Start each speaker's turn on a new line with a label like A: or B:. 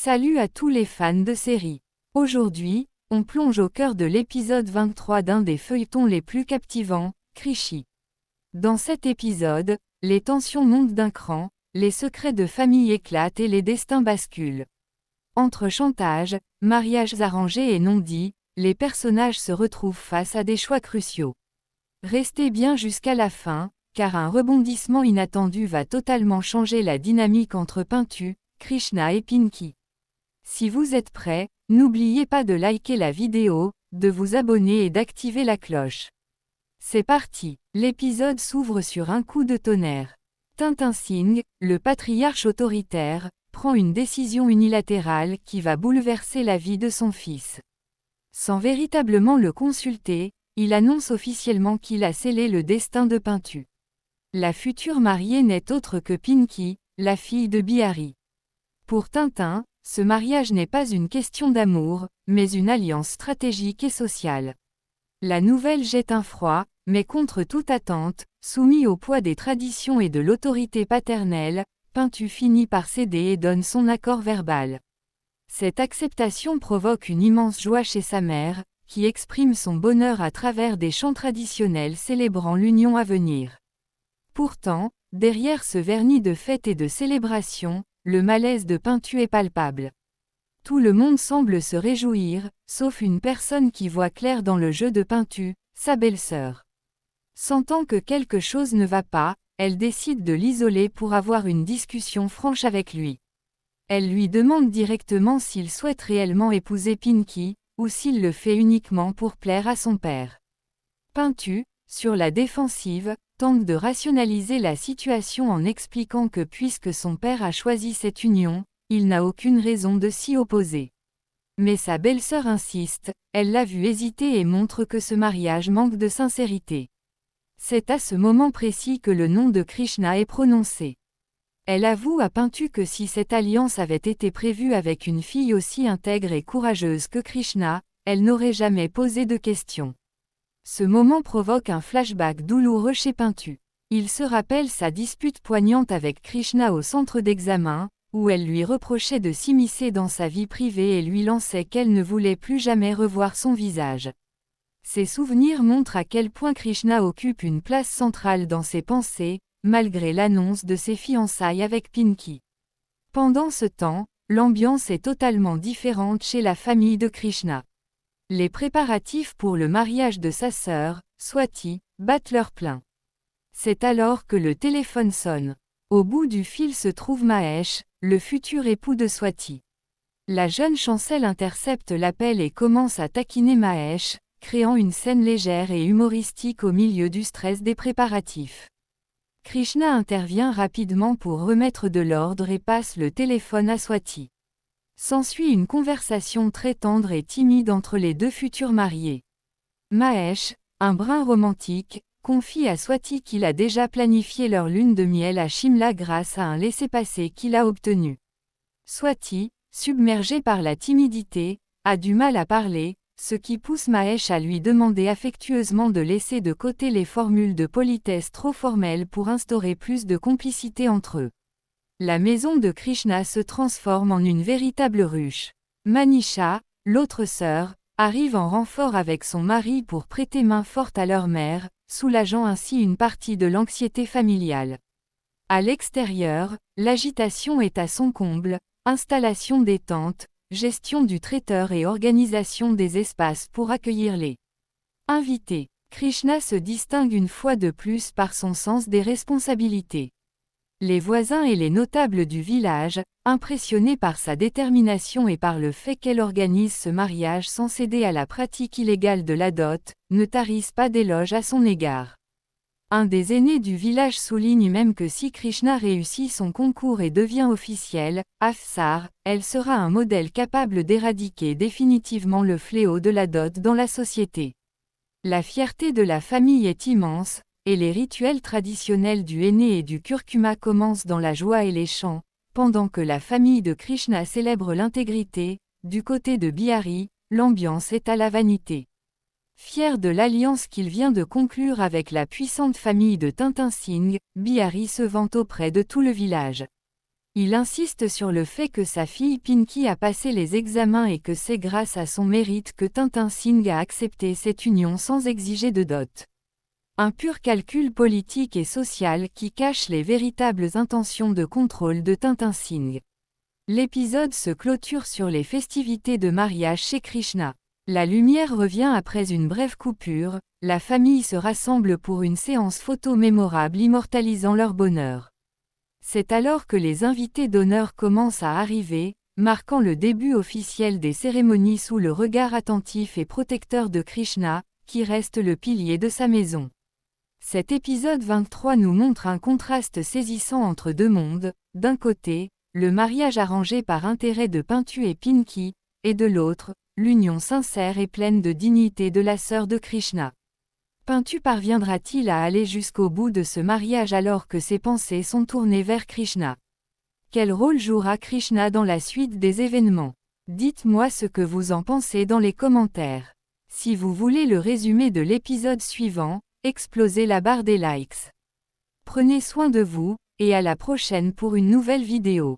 A: Salut à tous les fans de séries. Aujourd'hui, on plonge au cœur de l'épisode 23 d'un des feuilletons les plus captivants, Krishna. Dans cet épisode, les tensions montent d'un cran, les secrets de famille éclatent et les destins basculent. Entre chantage, mariages arrangés et non dits, les personnages se retrouvent face à des choix cruciaux. Restez bien jusqu'à la fin, car un rebondissement inattendu va totalement changer la dynamique entre Pintu, Krishna et Pinky. Si vous êtes prêts, n'oubliez pas de liker la vidéo, de vous abonner et d'activer la cloche. C'est parti, l'épisode s'ouvre sur un coup de tonnerre. Tintin Singh, le patriarche autoritaire, prend une décision unilatérale qui va bouleverser la vie de son fils. Sans véritablement le consulter, il annonce officiellement qu'il a scellé le destin de Pintu. La future mariée n'est autre que Pinky, la fille de Bihari. Pour Tintin, ce mariage n'est pas une question d'amour, mais une alliance stratégique et sociale. La nouvelle jette un froid, mais contre toute attente, soumis au poids des traditions et de l'autorité paternelle, Pintu finit par céder et donne son accord verbal. Cette acceptation provoque une immense joie chez sa mère, qui exprime son bonheur à travers des chants traditionnels célébrant l'union à venir. Pourtant, derrière ce vernis de fête et de célébration, le malaise de Pintu est palpable. Tout le monde semble se réjouir, sauf une personne qui voit clair dans le jeu de Pintu, sa belle-sœur. Sentant que quelque chose ne va pas, elle décide de l'isoler pour avoir une discussion franche avec lui. Elle lui demande directement s'il souhaite réellement épouser Pinky, ou s'il le fait uniquement pour plaire à son père. Pintu, sur la défensive, tente de rationaliser la situation en expliquant que puisque son père a choisi cette union, il n'a aucune raison de s'y opposer. Mais sa belle-sœur insiste, elle l'a vu hésiter et montre que ce mariage manque de sincérité. C'est à ce moment précis que le nom de Krishna est prononcé. Elle avoue à Pintu que si cette alliance avait été prévue avec une fille aussi intègre et courageuse que Krishna, elle n'aurait jamais posé de questions. Ce moment provoque un flashback douloureux chez Pintu. Il se rappelle sa dispute poignante avec Krishna au centre d'examen, où elle lui reprochait de s'immiscer dans sa vie privée et lui lançait qu'elle ne voulait plus jamais revoir son visage. Ces souvenirs montrent à quel point Krishna occupe une place centrale dans ses pensées, malgré l'annonce de ses fiançailles avec Pinky. Pendant ce temps, l'ambiance est totalement différente chez la famille de Krishna. Les préparatifs pour le mariage de sa sœur, Swati, battent leur plein. C'est alors que le téléphone sonne. Au bout du fil se trouve Mahesh, le futur époux de Swati. La jeune chancelle intercepte l'appel et commence à taquiner Mahesh, créant une scène légère et humoristique au milieu du stress des préparatifs. Krishna intervient rapidement pour remettre de l'ordre et passe le téléphone à Swati. S'ensuit une conversation très tendre et timide entre les deux futurs mariés. Mahesh, un brin romantique, confie à Swati qu'il a déjà planifié leur lune de miel à Shimla grâce à un laissez-passer qu'il a obtenu. Swati, submergée par la timidité, a du mal à parler, ce qui pousse Mahesh à lui demander affectueusement de laisser de côté les formules de politesse trop formelles pour instaurer plus de complicité entre eux. La maison de Krishna se transforme en une véritable ruche. Manisha, l'autre sœur, arrive en renfort avec son mari pour prêter main forte à leur mère, soulageant ainsi une partie de l'anxiété familiale. À l'extérieur, l'agitation est à son comble, installation des tentes, gestion du traiteur et organisation des espaces pour accueillir les invités. Krishna se distingue une fois de plus par son sens des responsabilités. Les voisins et les notables du village, impressionnés par sa détermination et par le fait qu'elle organise ce mariage sans céder à la pratique illégale de la dot, ne tarissent pas d'éloges à son égard. Un des aînés du village souligne même que si Krishna réussit son concours et devient officiel, Afsar, elle sera un modèle capable d'éradiquer définitivement le fléau de la dot dans la société. La fierté de la famille est immense, et les rituels traditionnels du henné et du curcuma commencent dans la joie et les chants, pendant que la famille de Krishna célèbre l'intégrité. Du côté de Bihari, l'ambiance est à la vanité. Fier de l'alliance qu'il vient de conclure avec la puissante famille de Tintin Singh, Bihari se vante auprès de tout le village. Il insiste sur le fait que sa fille Pinky a passé les examens et que c'est grâce à son mérite que Tintin Singh a accepté cette union sans exiger de dot. Un pur calcul politique et social qui cache les véritables intentions de contrôle de Tintin Singh. L'épisode se clôture sur les festivités de mariage chez Krishna. La lumière revient après une brève coupure, la famille se rassemble pour une séance photo mémorable immortalisant leur bonheur. C'est alors que les invités d'honneur commencent à arriver, marquant le début officiel des cérémonies sous le regard attentif et protecteur de Krishna, qui reste le pilier de sa maison. Cet épisode 23 nous montre un contraste saisissant entre deux mondes, d'un côté, le mariage arrangé par intérêt de Pintu et Pinky, et de l'autre, l'union sincère et pleine de dignité de la sœur de Krishna. Pintu parviendra-t-il à aller jusqu'au bout de ce mariage alors que ses pensées sont tournées vers Krishna? Quel rôle jouera Krishna dans la suite des événements? Dites-moi ce que vous en pensez dans les commentaires. Si vous voulez le résumé de l'épisode suivant, explosez la barre des likes. Prenez soin de vous, et à la prochaine pour une nouvelle vidéo.